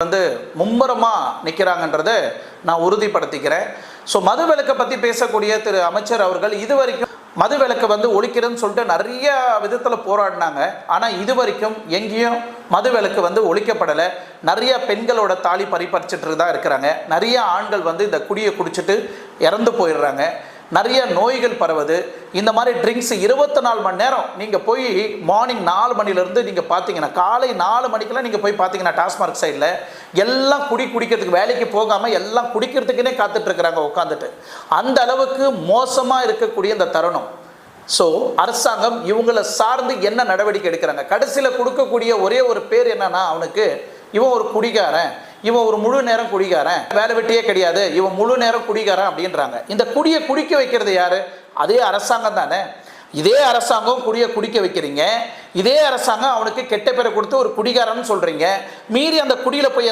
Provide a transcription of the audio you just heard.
வந்து மும்முரமா நிற்கிறாங்கன்றதை நான் உறுதிப்படுத்திக்கிறேன். ஸோ மதுவிலக்கை பற்றி பேசக்கூடிய திரு அமைச்சர் அவர்கள் இதுவரைக்கும் மதுவிலக்கை வந்து ஒழிக்கிறதுன்னு சொல்லிட்டு நிறைய விதத்தில் போராடினாங்க. ஆனால் இதுவரைக்கும் எங்கேயும் மதுவிலக்கு வந்து ஒழிக்கப்படலை. நிறைய பெண்களோட தாலி பறிப்பறிச்சிட்டு தான் இருக்கிறாங்க. நிறைய ஆண்கள் வந்து இந்த குடியை குடிச்சிட்டு இறந்து போயிடுறாங்க. நிறைய நோய்கள் பரவுது. இந்த மாதிரி ட்ரிங்க்ஸ் 24 மணி நேரம் நீங்கள் போய் மார்னிங் 4 மணிலேருந்து நீங்கள் பார்த்தீங்கன்னா காலை 4 மணிக்கெல்லாம் நீங்கள் போய் பார்த்தீங்கன்னா டாஸ்மார்க் சைடில் எல்லாம் குடிக்கிறதுக்கு வேலைக்கு போகாமல் எல்லாம் குடிக்கிறதுக்குன்னே காத்துட்ருக்குறாங்க உட்காந்துட்டு. அந்த அளவுக்கு மோசமாக இருக்கக்கூடிய இந்த தருணம். ஸோ அரசாங்கம் இவங்களை சார்ந்து என்ன நடவடிக்கை எடுக்கிறாங்க? கடைசியில் கொடுக்கக்கூடிய ஒரே ஒரு பேர் என்னன்னா, அவனுக்கு இவன் ஒரு குடிகாரன், இவன் ஒரு முழு நேரம் குடிகாரன், வேலை வெட்டியே கிடையாது, இவன் முழு நேரம் குடிகாரன் அப்படின்றாங்க. இந்த குடியை குடிக்க வைக்கிறது யாரு? அதே அரசாங்கம் தானே. இதே அரசாங்கம் குடியை குடிக்க வைக்கிறீங்க. இதே அரசாங்கம் அவனுக்கு கெட்ட பேரை கொடுத்து ஒரு குடிகாரன்னு சொல்றீங்க. மீறி அந்த குடியில போய்